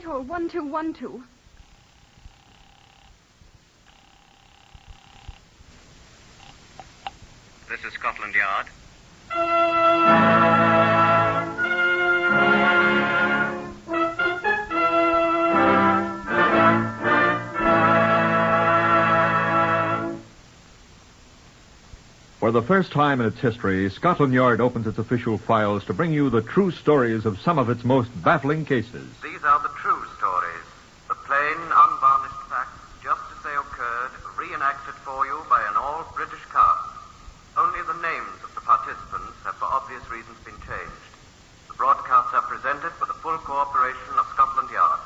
Whitehall 1212. This is Scotland Yard. For the first time in its history, Scotland Yard opens its official files to bring you the true stories of some of its most baffling cases. These are the true stories. The plain, unvarnished facts, just as they occurred, reenacted for you by an all-British cast. Only the names of the participants have for obvious reasons been changed. The broadcasts are presented with the full cooperation of Scotland Yard.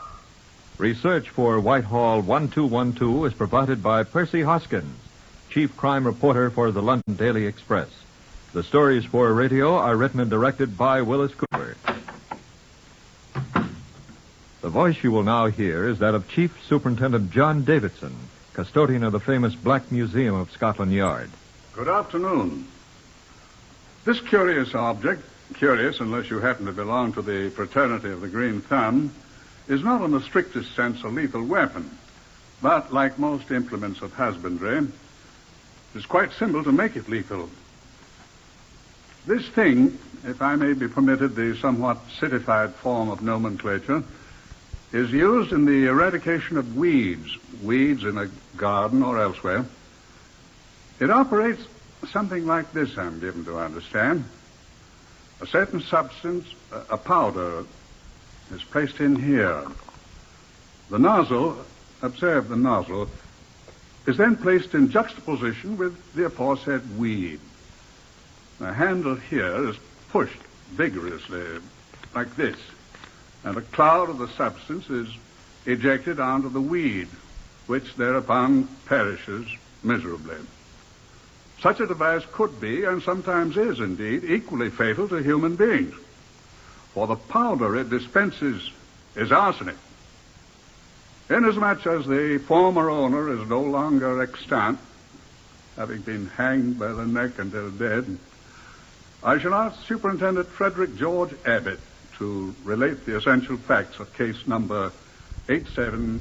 Research for Whitehall 1212 is provided by Percy Hoskins, Chief Crime Reporter for the London Daily Express. The stories for radio are written and directed by Wyllis Cooper. The voice you will now hear is that of Chief Superintendent John Davidson, custodian of the famous Black Museum of Scotland Yard. Good afternoon. This curious object, curious unless you happen to belong to the fraternity of the Green Thumb, is not in the strictest sense a lethal weapon, but like most implements of husbandry, it's quite simple to make it lethal. This thing, if I may be permitted the somewhat citified form of nomenclature, is used in the eradication of weeds in a garden or elsewhere. It operates something like this, I'm given to understand. A certain substance, a powder, is placed in here. The nozzle, observe the nozzle, is then placed in juxtaposition with the aforesaid weed. The handle here is pushed vigorously, like this, and a cloud of the substance is ejected onto the weed, which thereupon perishes miserably. Such a device could be, and sometimes is indeed, equally fatal to human beings, for the powder it dispenses is arsenic. Inasmuch as the former owner is no longer extant, having been hanged by the neck until dead, I shall ask Superintendent Frederick George Abbott to relate the essential facts of case number 87-300.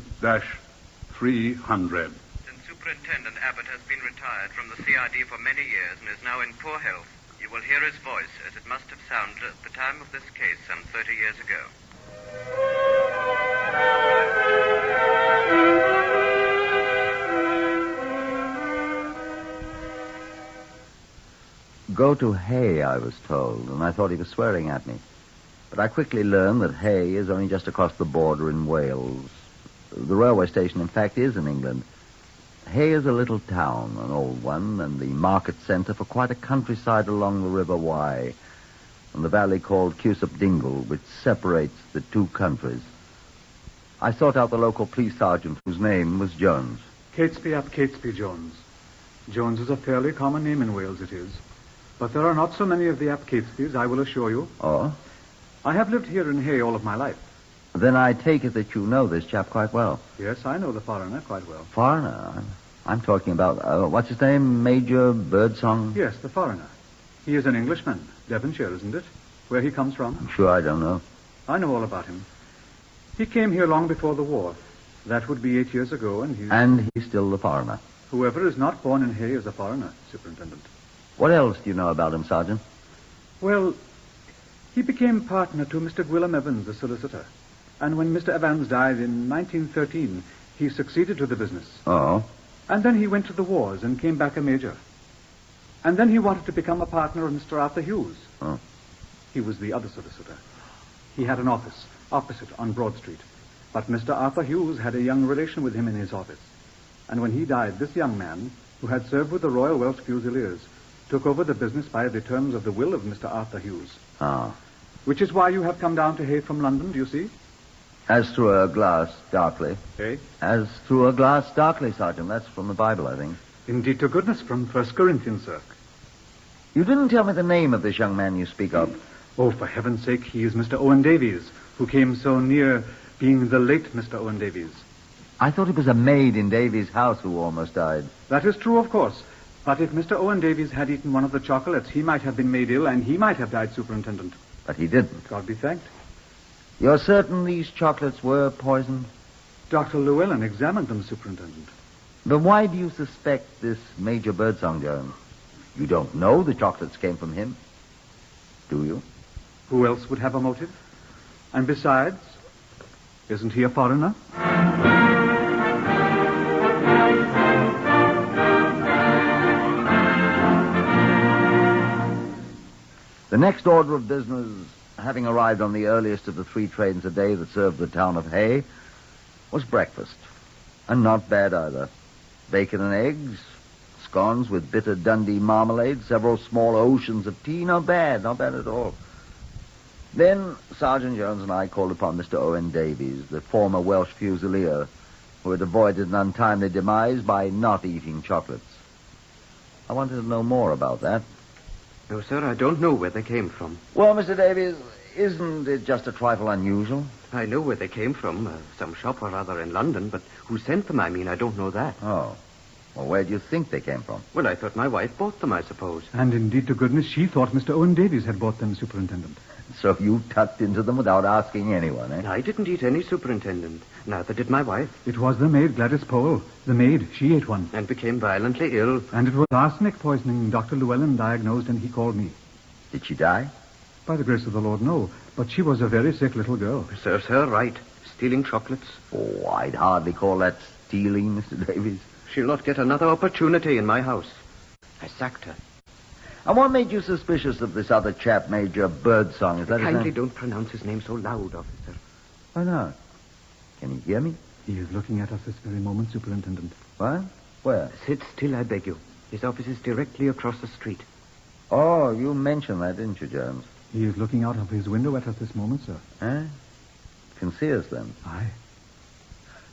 Since Superintendent Abbott has been retired from the CID for many years and is now in poor health, you will hear his voice as it must have sounded at the time of this case some 30 years ago. Go to Hay, I was told, and I thought he was swearing at me. But I quickly learned that Hay is only just across the border in Wales. The railway station, in fact, is in England. Hay is a little town, an old one, and the market centre for quite a countryside along the River Wye, and the valley called Cusop Dingle, which separates the two countries. I sought out the local police sergeant, whose name was Jones. Catesby ap Catesby Jones. Jones is a fairly common name in Wales, it is. But there are not so many of the ap Catesbys, I will assure you. Oh? I have lived here in Hay all of my life. Then I take it that you know this chap quite well. Yes, I know the foreigner quite well. Foreigner? I'm talking about, what's his name, Major Birdsong? Yes, the foreigner. He is an Englishman. Devonshire, isn't it? Where he comes from? I'm sure I don't know. I know all about him. He came here long before the war. That would be 8 years ago, and he... And he's still the foreigner. Whoever is not born in Hay is a foreigner, Superintendent. What else do you know about him, Sergeant? Well, he became partner to Mr. Gwilym Evans, the solicitor. And when Mr. Evans died in 1913, he succeeded to the business. Oh? And then he went to the wars and came back a major. And then he wanted to become a partner of Mr. Arthur Hughes. Oh. He was the other solicitor. He had an office opposite on Broad Street. But Mr. Arthur Hughes had a young relation with him in his office. And when he died, this young man, who had served with the Royal Welsh Fusiliers, took over the business by the terms of the will of Mr. Arthur Hughes. Ah. Which is why you have come down to Hay from London, do you see? As through a glass, darkly. Eh? As through a glass, darkly, Sergeant. That's from the Bible, I think. Indeed to goodness, from 1 Corinthians, sir. You didn't tell me the name of this young man you speak of. Oh, for heaven's sake, he is Mr. Owen Davies, who came so near being the late Mr. Owen Davies. I thought it was a maid in Davies' house who almost died. That is true, of course. But if Mr. Owen Davies had eaten one of the chocolates, he might have been made ill, and he might have died, Superintendent. But he didn't. God be thanked. You're certain these chocolates were poisoned? Dr. Llewellyn examined them, Superintendent. But why do you suspect this Major Birdsong, Jones? You don't know the chocolates came from him, do you? Who else would have a motive? And besides, isn't he a foreigner? The next order of business, having arrived on the earliest of the 3 trains a day that served the town of Hay, was breakfast. And not bad either. Bacon and eggs, scones with bitter Dundee marmalade, several small oceans of tea. Not bad at all. Then Sergeant Jones and I called upon Mr. Owen Davies, the former Welsh Fusilier, who had avoided an untimely demise by not eating chocolates. I wanted to know more about that. No, sir, I don't know where they came from. Well, Mr. Davies, isn't it just a trifle unusual? I know where they came from, some shop or other in London, but who sent them, I don't know that. Oh. Well, where do you think they came from? Well, I thought my wife bought them, I suppose. And indeed, to goodness, she thought Mr. Owen Davies had bought them, Superintendent. So you tucked into them without asking anyone, eh? I didn't eat any, Superintendent. Neither did my wife. It was the maid, Gladys Powell. The maid, she ate one. And became violently ill. And it was arsenic poisoning Dr. Llewellyn diagnosed, and he called me. Did she die? By the grace of the Lord, no. But she was a very sick little girl. Serves her right. Stealing chocolates. Oh, I'd hardly call that stealing, Mr. Davies. She'll not get another opportunity in my house. I sacked her. And what made you suspicious of this other chap, Major Birdsong? Is that his Kindly name? don't pronounce his name so loud, officer. Why not? Can he hear me? He is looking at us this very moment, Superintendent. What? Where? Sit still, I beg you. His office is directly across the street. Oh, you mentioned that, didn't you, Jones? He is looking out of his window at us this moment, sir. Eh? Can see us, then? Aye.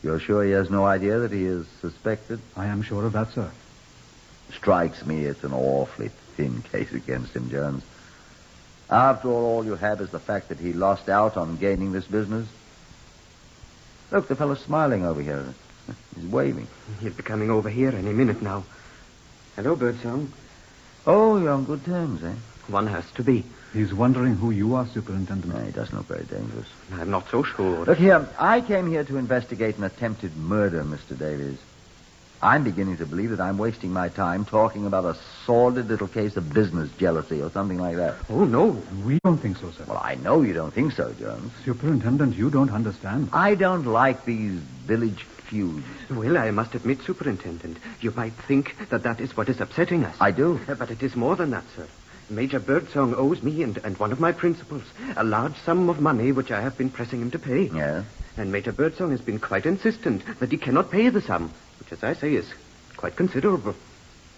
You're sure he has no idea that he is suspected? I am sure of that, sir. Strikes me it's an awfully thin case against him, Jones. After all you have is the fact that he lost out on gaining this business. Look, the fellow's smiling over here. He's waving. He'll be coming over here any minute now. Hello, Birdsong. Oh, you're on good terms, eh? One has to be. He's wondering who you are, Superintendent. No, he doesn't look very dangerous. I'm not so sure. Look here, I came here to investigate an attempted murder, Mr. Davies. I'm beginning to believe that I'm wasting my time talking about a sordid little case of business jealousy or something like that. Oh, no. We don't think so, sir. Well, I know you don't think so, Jones. Superintendent, you don't understand. I don't like these village feuds. Well, I must admit, Superintendent, you might think that is what is upsetting us. I do. But it is more than that, sir. Major Birdsong owes me and one of my principals a large sum of money which I have been pressing him to pay. Yeah? And Major Birdsong has been quite insistent that he cannot pay the sum, which, as I say, is quite considerable.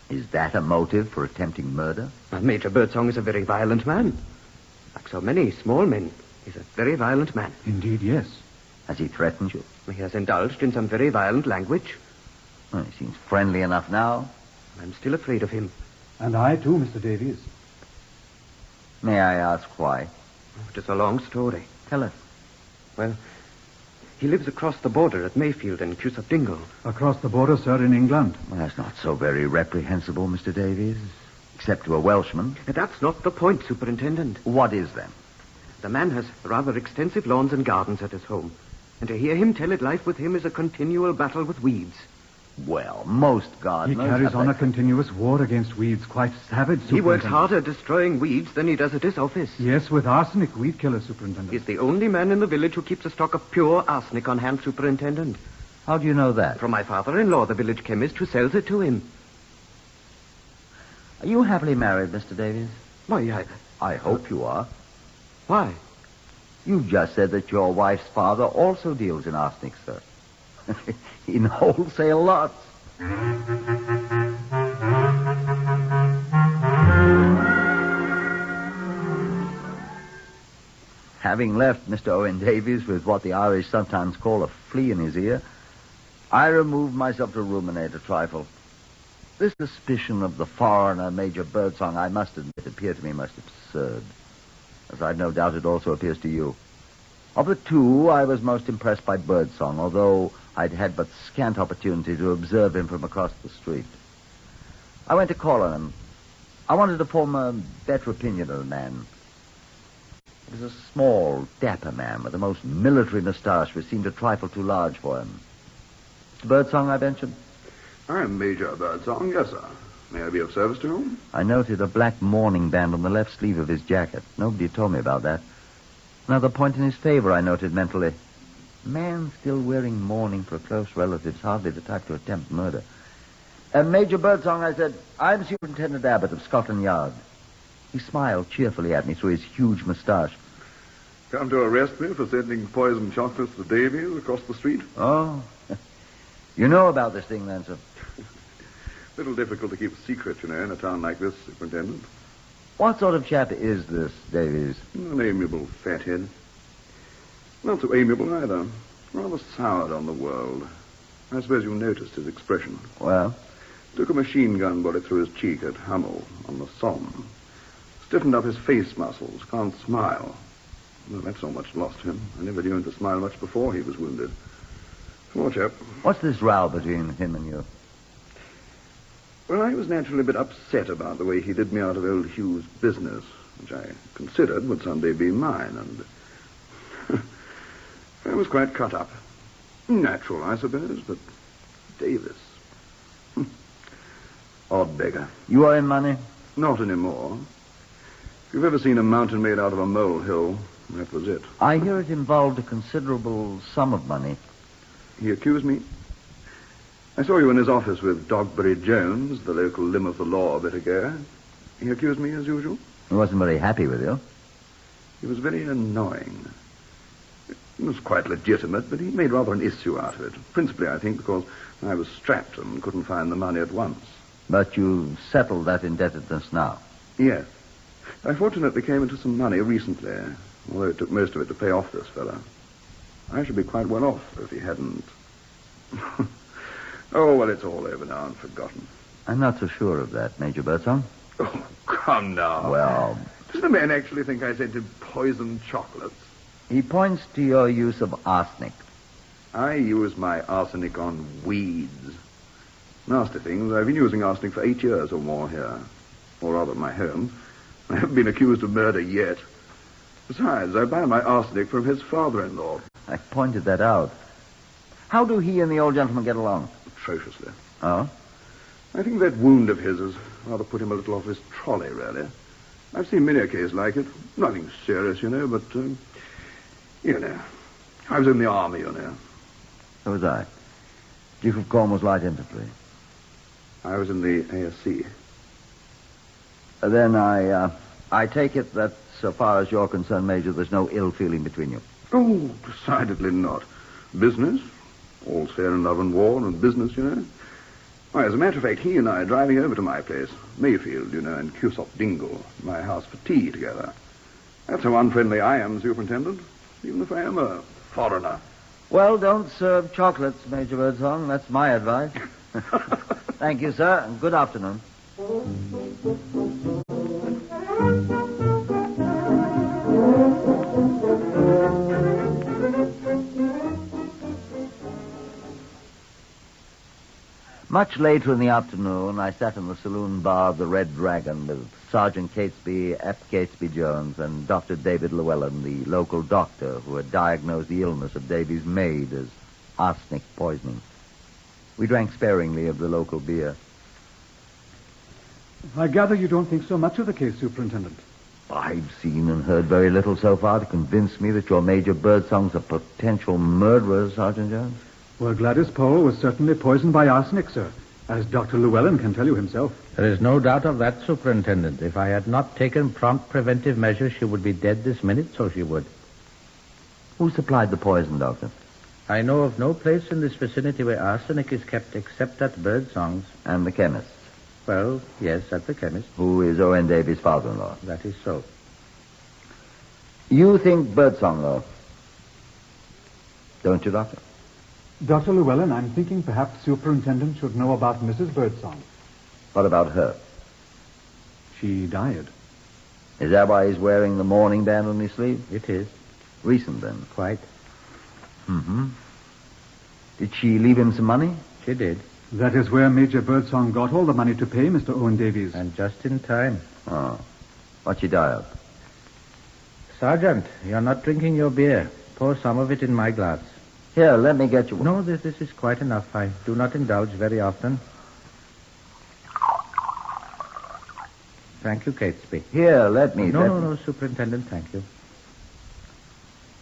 Is that a motive for attempting murder? Major Birdsong is a very violent man. Like so many small men, he's a very violent man. Indeed, yes. Has he threatened you? He has indulged in some very violent language. Well, he seems friendly enough now. I'm still afraid of him. And I, too, Mr. Davies. May I ask why? It is a long story. Tell us. Well, he lives across the border at Mayfield and Cusack Dingle. Across the border, sir, in England. Well, that's not so very reprehensible, Mr. Davies. Except to a Welshman. That's not the point, Superintendent. What is, then? The man has rather extensive lawns and gardens at his home. And to hear him tell it, life with him is a continual battle with weeds. Well, most gardeners... He carries on a continuous war against weeds, quite savage, Superintendent. He works harder destroying weeds than he does at his office. Yes, with arsenic, weed killer, Superintendent. He's the only man in the village who keeps a stock of pure arsenic on hand, Superintendent. How do you know that? From my father-in-law, the village chemist, who sells it to him. Are you happily married, Mr. Davies? Why, I hope you are. Why? You just said that your wife's father also deals in arsenic, sir. In wholesale lots. Having left Mr. Owen Davies with what the Irish sometimes call a flea in his ear, I removed myself to ruminate a trifle. This suspicion of the foreigner, Major Birdsong, I must admit, appeared to me most absurd, as I've no doubt it also appears to you. Of the two, I was most impressed by Birdsong, although I'd had but scant opportunity to observe him from across the street. I went to call on him. I wanted to form a better opinion of the man. It was a small, dapper man with a most military moustache which seemed a trifle too large for him. Mr. Birdsong, I ventured. I am Major Birdsong, yes, sir. May I be of service to you? I noted a black mourning band on the left sleeve of his jacket. Nobody had told me about that. Another point in his favor, I noted mentally. A man still wearing mourning for a close relative is hardly the type to attempt murder. Major Birdsong, I said, I'm Superintendent Abbott of Scotland Yard. He smiled cheerfully at me through his huge moustache. Come to arrest me for sending poisoned chocolates to Davies across the street? Oh. You know about this thing, then, sir? Little difficult to keep a secret, you know, in a town like this, Superintendent. What sort of chap is this, Davies? An amiable fathead. Not so amiable either. Rather soured on the world. I suppose you noticed his expression. Well? Took a machine gun bullet through his cheek at Hummel on the Somme. Stiffened up his face muscles. Can't smile. Well, that's not much lost to him. I never knew him to smile much before he was wounded. Poor chap. What's this row between him and you? Well, I was naturally a bit upset about the way he did me out of old Hugh's business, which I considered would someday be mine, and I was quite cut up. Natural, I suppose, but Davis. Odd beggar. You owe him money? Not anymore. If you've ever seen a mountain made out of a molehill, that was it. I hear it involved a considerable sum of money. He accused me. I saw you in his office with Dogberry Jones, the local limb of the law, a bit ago. He accused me as usual. He wasn't very happy with you. He was very annoying. It was quite legitimate, but he made rather an issue out of it. Principally, I think, because I was strapped and couldn't find the money at once. But you settled that indebtedness now? Yes. I fortunately came into some money recently, although it took most of it to pay off this fella. I should be quite well off if he hadn't. Oh, well, it's all over now and forgotten. I'm not so sure of that, Major Birdsong. Oh, come now. Well... Does the man actually think I sent him poisoned chocolates? He points to your use of arsenic. I use my arsenic on weeds. Nasty things. I've been using arsenic for 8 years or more here. Or rather, my home. I haven't been accused of murder yet. Besides, I buy my arsenic from his father-in-law. I pointed that out. How do he and the old gentleman get along? Atrociously. Oh? I think that wound of his has rather put him a little off his trolley, really. I've seen many a case like it. Nothing serious, you know, but, you know. I was in the army, you know. So was I. Duke of Cornwall's Light Infantry. I was in the ASC. Then I take it that, so far as you're concerned, Major, there's no ill feeling between you. Oh, decidedly not. Business? All's fair in love and war and business, you know. Why, as a matter of fact, he and I are driving over to my place, Mayfield, you know, in Cusop Dingle, my house for tea together. That's how unfriendly I am, Superintendent, even if I am a foreigner. Well, don't serve chocolates, Major Birdsong. That's my advice. Thank you, sir, and good afternoon. Much later in the afternoon, I sat in the saloon bar of the Red Dragon with Sergeant Catesby, F. Catesby-Jones, and Dr. David Llewellyn, the local doctor who had diagnosed the illness of Davy's maid as arsenic poisoning. We drank sparingly of the local beer. I gather you don't think so much of the case, Superintendent. I've seen and heard very little so far to convince me that your Major Birdsong's a potential murderer, Sergeant Jones. Well, Gladys Powell was certainly poisoned by arsenic, sir, as Dr. Llewellyn can tell you himself. There is no doubt of that, Superintendent. If I had not taken prompt preventive measures, she would be dead this minute, so she would. Who supplied the poison, Doctor? I know of no place in this vicinity where arsenic is kept except at Birdsong's. And the chemist? Well, yes, at the chemist. Who is Owen Davies' father-in-law? That is so. You think Birdsong, though? Don't you, Doctor? Dr. Llewellyn, I'm thinking perhaps Superintendent should know about Mrs. Birdsong. What about her? She died. Is that why he's wearing the mourning band on his sleeve? It is. Recent, then? Quite. Mm-hmm. Did she leave him some money? She did. That is where Major Birdsong got all the money to pay Mr. Owen Davies. And just in time. Oh. What'd she die of? Sergeant, you're not drinking your beer. Pour some of it in my glass. Here, let me get you one. No, this is quite enough. I do not indulge very often. Thank you, Catesby. Here, let me... No, Superintendent, thank you.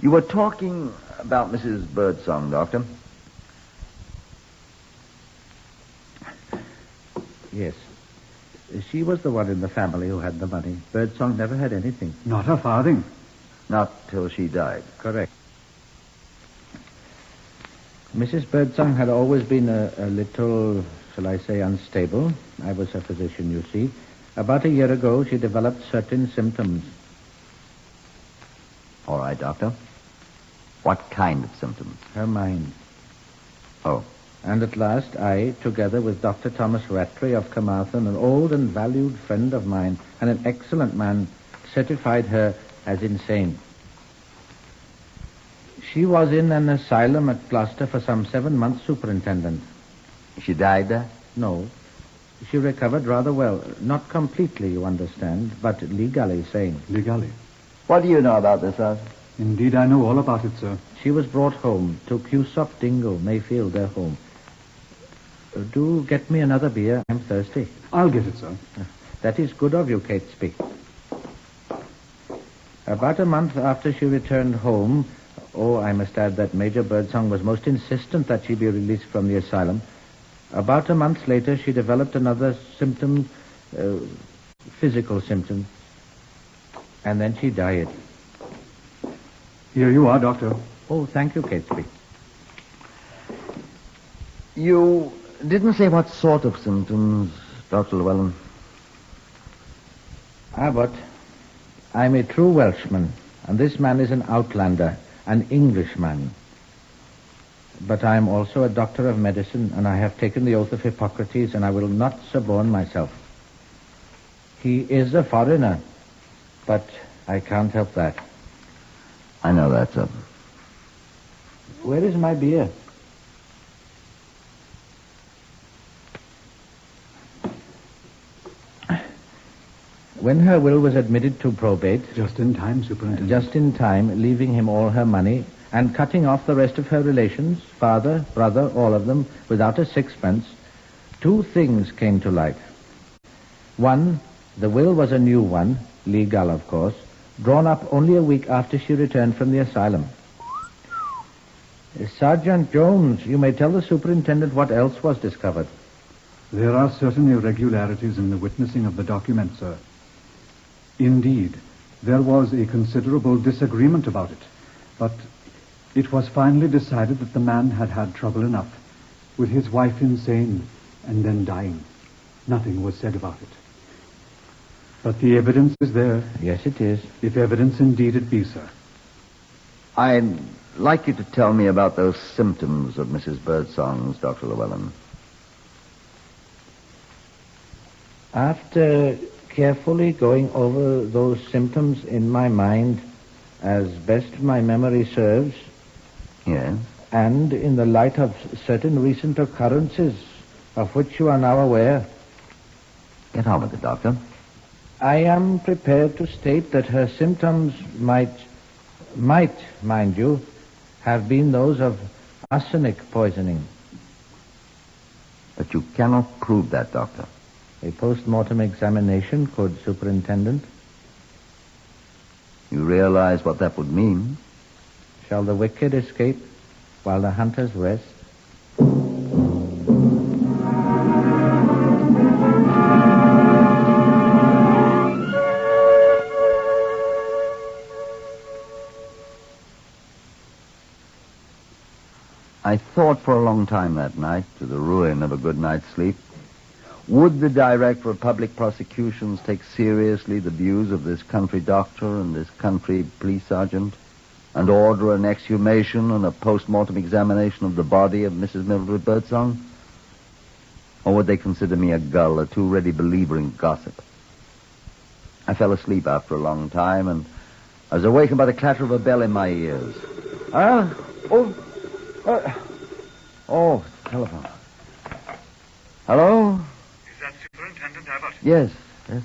You were talking about Mrs. Birdsong, Doctor. Yes. She was the one in the family who had the money. Birdsong never had anything. Not a farthing. Not till she died. Correct. Mrs. Birdsong had always been a little, shall I say, unstable. I was her physician, you see. About a year ago, she developed certain symptoms. All right, Doctor. What kind of symptoms? Her mind. Oh. And at last, I, together with Dr. Thomas Rattray of Carmarthen, an old and valued friend of mine, and an excellent man, certified her as insane. She was in an asylum at Gloucester for some 7 months, Superintendent. She died there? No. She recovered rather well. Not completely, you understand, but legally sane. Legally? What do you know about this, Sergeant? Indeed, I know all about it, sir. She was brought home to Cusop Dingle, Mayfield, their home. Do get me another beer. I'm thirsty. I'll get it, sir. That is good of you, Catesby. About a month after she returned home... Oh, I must add that Major Birdsong was most insistent that she be released from the asylum. About a month later, she developed another symptom, physical symptom. And then she died. Here you are, Doctor. Oh, thank you, Catesby. You didn't say what sort of symptoms, Dr. Llewellyn. Abbott, I'm a true Welshman, and this man is an outlander, an Englishman. But I am also a doctor of medicine, and I have taken the oath of Hippocrates, and I will not suborn myself. He is a foreigner, but I can't help that. I know that, sir. Where is my beer? When her will was admitted to probate... Just in time, Superintendent. Just in time, leaving him all her money and cutting off the rest of her relations, father, brother, all of them, without a sixpence, 2 things came to light. One, the will was a new one, legal, of course, drawn up only a week after she returned from the asylum. Sergeant Jones, you may tell the superintendent what else was discovered. There are certain irregularities in the witnessing of the document, sir. Indeed, there was a considerable disagreement about it, but it was finally decided that the man had had trouble enough, with his wife insane and then dying. Nothing was said about it. But the evidence is there. Yes, it is. If evidence indeed it be, sir. I'd like you to tell me about those symptoms of Mrs. Birdsong's, Dr. Llewellyn. After carefully going over those symptoms in my mind, as best my memory serves, Yes? and in the light of certain recent occurrences of which you are now aware, Get on with it, Doctor. I am prepared to state that her symptoms might, mind you, have been those of arsenic poisoning. But you cannot prove that, Doctor. A post-mortem examination could, Superintendent. You realize what that would mean? Shall the wicked escape while the hunters rest? I thought for a long time that night, to the ruin of a good night's sleep, would the Director of Public Prosecutions take seriously the views of this country doctor and this country police sergeant, and order an exhumation and a post-mortem examination of the body of Mrs. Mildred Birdsong? Or would they consider me a gull, a too ready believer in gossip? I fell asleep after a long time, and I was awakened by the clatter of a bell in my ears. Telephone. Hello? Is that Superintendent Abbott? Yes. This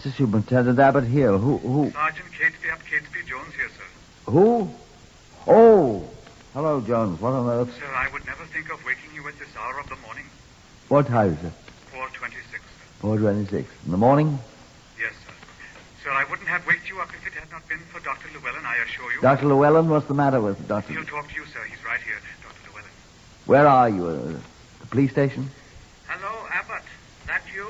is Superintendent Abbott here. Who? Sergeant Catesby up Catesby Jones here, sir. Who? Oh, hello, Jones. What on earth? Sir, I would never think of waking you at this hour of the morning. What time is it? 4:26, sir. 4:26. In the morning? Yes, sir. Sir, I wouldn't have waked you up if it had not been for Dr. Llewellyn, I assure you. Dr. Llewellyn? What's the matter with Dr. He'll talk to you, sir. He's right here, Dr. Llewellyn. Where are you? The police station? Hello, Abbott. That you?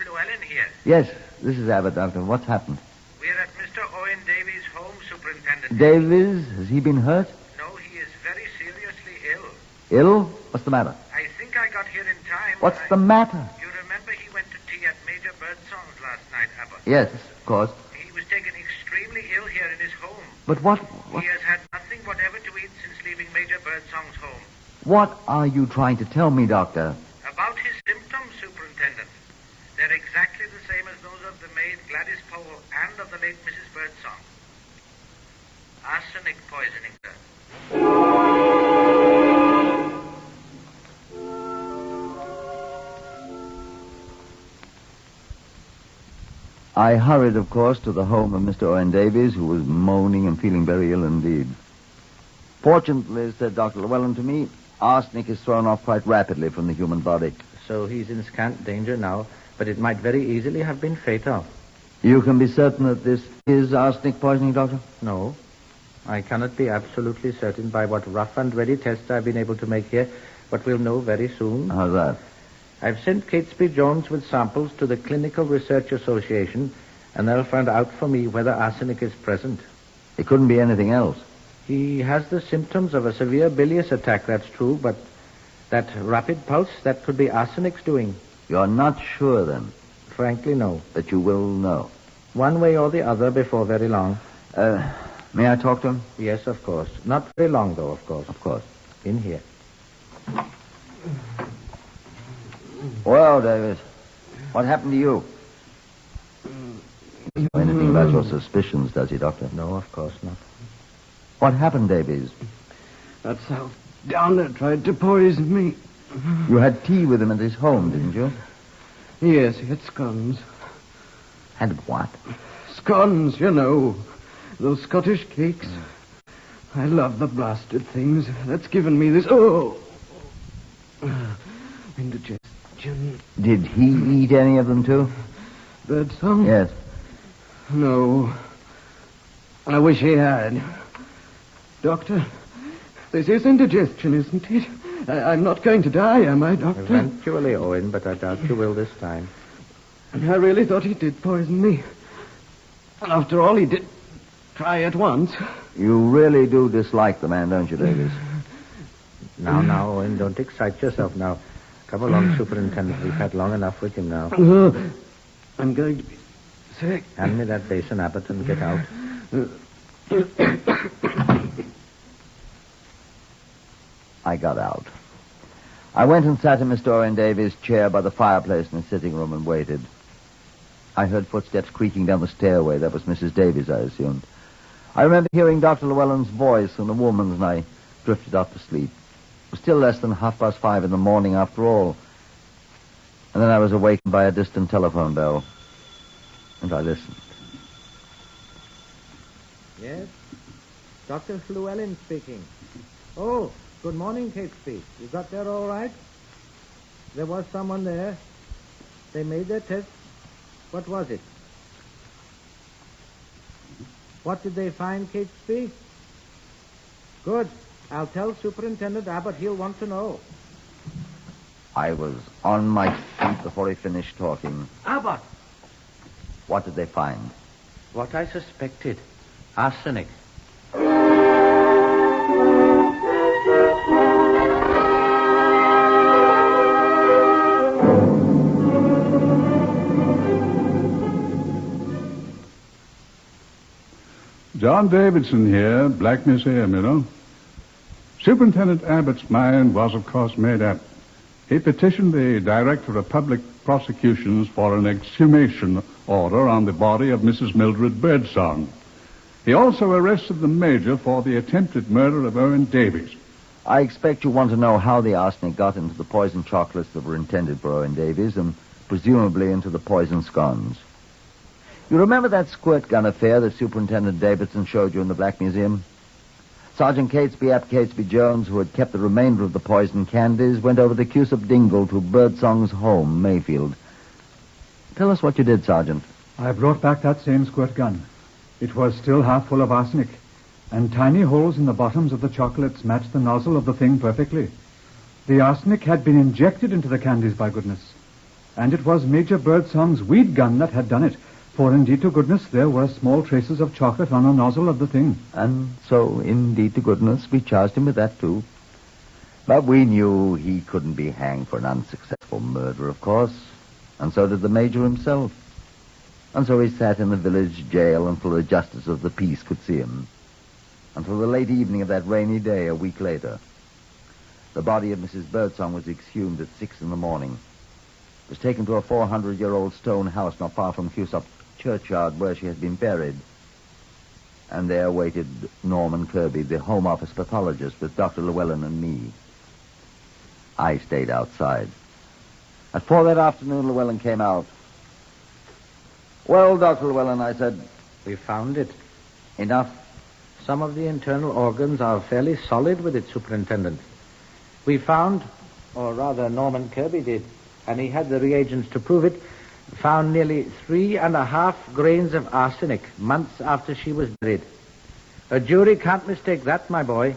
Llewellyn here. Yes, this is Abbott, Doctor. What's happened? We're at Mr. Owen Davies' home, Superintendent. Davies? Has he been hurt? No, he is very seriously ill. Ill? What's the matter? I think I got here in time. What's the matter? You remember he went to tea at Major Birdsong's last night, Abbott? Yes, of course. He was taken extremely ill here in his home. But what? He has had nothing whatever to eat since leaving Major Birdsong's home. What are you trying to tell me, Doctor? About his symptoms, Superintendent. They're exactly the same as those of the maid Gladys Powell and of the late Mrs. Birdsong. Arsenic poisoning, sir. I hurried, of course, to the home of Mr. Owen Davies, who was moaning and feeling very ill indeed. Fortunately, said Dr. Llewellyn to me, arsenic is thrown off quite rapidly from the human body. So he's in scant danger now, but it might very easily have been fatal. You can be certain that this is arsenic poisoning, Doctor? No, I cannot be absolutely certain by what rough and ready tests I've been able to make here, but we'll know very soon. How's that? I've sent Catesby Jones with samples to the Clinical Research Association, and they'll find out for me whether arsenic is present. It couldn't be anything else. He has the symptoms of a severe bilious attack, that's true, but that rapid pulse, that could be arsenic's doing. You're not sure, then? Frankly, no. But you will know? One way or the other before very long. May I talk to him? Yes, of course. Not very long, though, of course. Of course. In here. Well, Davis, what happened to you? Doesn't know anything about your suspicions, does he, Doctor? No, of course not. What happened, Davies? That South Downer tried to poison me. You had tea with him at his home, didn't you? Yes, he had scones. Had what? Scones, you know. Those Scottish cakes. I love the blasted things. That's given me this... Oh! Indigestion. Did he eat any of them, too? Birdsong? Yes. No. I wish he had. Doctor, this is indigestion, isn't it? I'm not going to die, am I, Doctor? Eventually, Owen, but I doubt you will this time. I really thought he did poison me. After all, he did try at once. You really do dislike the man, don't you, Davis? Now, Owen, don't excite yourself now. Come along, Superintendent. We've had long enough with him now. I'm going to be sick. Hand me that basin, Abbott, and get out. I got out. I went and sat in Mr. Owen Davies' chair by the fireplace in the sitting room and waited. I heard footsteps creaking down the stairway. That was Mrs. Davies, I assumed. I remember hearing Dr. Llewellyn's voice and a woman's, and I drifted off to sleep. It was still less than 5:30 in the morning after all. And then I was awakened by a distant telephone bell. And I listened. Yes? Dr. Llewellyn speaking. Oh, good morning, Catesby. You got there all right? There was someone there. They made their test. What was it? What did they find, Catesby? Good. I'll tell Superintendent Abbott. He'll want to know. I was on my feet before he finished talking. Abbott! What did they find? What I suspected. Arsenic. John Davidson here, Black Museum, you know. Superintendent Abbott's mind was, of course, made up. He petitioned the Director of Public Prosecutions for an exhumation order on the body of Mrs. Mildred Birdsong. He also arrested the Major for the attempted murder of Owen Davies. I expect you want to know how the arsenic got into the poisoned chocolates that were intended for Owen Davies and presumably into the poisoned scones. You remember that squirt gun affair that Superintendent Davidson showed you in the Black Museum? Sergeant Catesby Jones, who had kept the remainder of the poison candies, went over to Cusack Dingle to Birdsong's home, Mayfield. Tell us what you did, Sergeant. I brought back that same squirt gun. It was still half full of arsenic, and tiny holes in the bottoms of the chocolates matched the nozzle of the thing perfectly. The arsenic had been injected into the candies, by goodness. And it was Major Birdsong's weed gun that had done it, for indeed to goodness there were small traces of chocolate on the nozzle of the thing. And so, indeed to goodness, we charged him with that, too. But we knew he couldn't be hanged for an unsuccessful murder, of course. And so did the Major himself. And so he sat in the village jail until the justice of the peace could see him. Until the late evening of that rainy day a week later. The body of Mrs. Birdsong was exhumed at 6 in the morning. It was taken to a 400-year-old stone house not far from Cusack churchyard where she had been buried. And there waited Norman Kirby, the Home Office pathologist, with Dr. Llewellyn and me. I stayed outside. At 4 that afternoon, Llewellyn came out. Well, Dr. Llewellyn, I said. We found it. Enough? Some of the internal organs are fairly solid with it, Superintendent. We found, or rather Norman Kirby did, and he had the reagents to prove it, found nearly 3.5 grains of arsenic months after she was buried. A jury can't mistake that, my boy.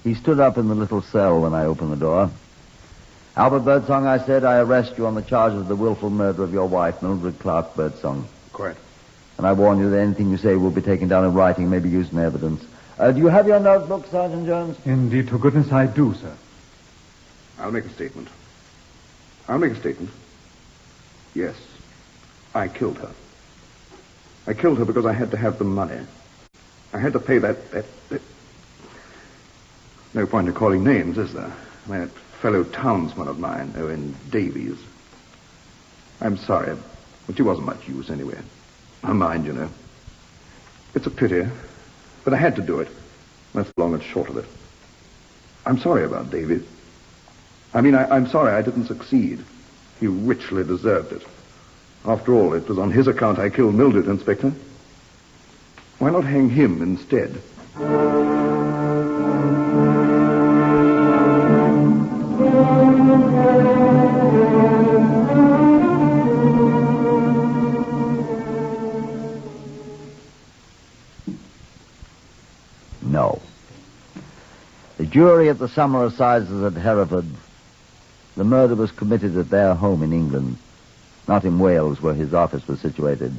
He stood up in the little cell when I opened the door. Albert Birdsong, I said, I arrest you on the charge of the willful murder of your wife, Mildred Clark Birdsong. Quite. And I warn you that anything you say will be taken down in writing and may be used in evidence. Do you have your notebook, Sergeant Jones? Indeed, to goodness I do, sir. I'll make a statement. Yes, I killed her. I killed her because I had to have the money. I had to pay that... No point in calling names, is there? That fellow townsman of mine, Owen Davies. I'm sorry, but she wasn't much use anyway. Her mind, you know. It's a pity, but I had to do it. That's long and short of it. I'm sorry about Davies. I'm sorry I didn't succeed. He richly deserved it. After all, it was on his account I killed Mildred, Inspector. Why not hang him instead? No. The jury at the Summer Assizes at Hereford, the murder was committed at their home in England, not in Wales where his office was situated.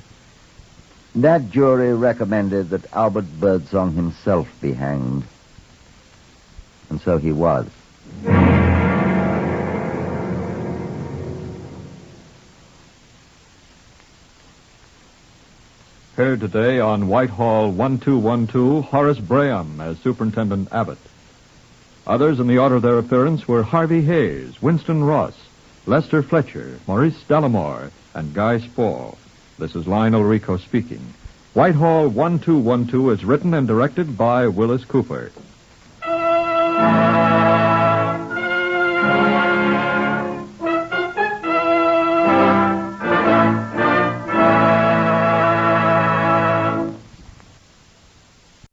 That jury recommended that Albert Birdsong himself be hanged. And so he was. Heard today on Whitehall 1212, Horace Braham as Superintendent Abbott. Others in the order of their appearance were Harvey Hayes, Winston Ross, Lester Fletcher, Maurice Delamore, and Guy Spall. This is Lionel Rico speaking. Whitehall 1212 is written and directed by Wyllis Cooper.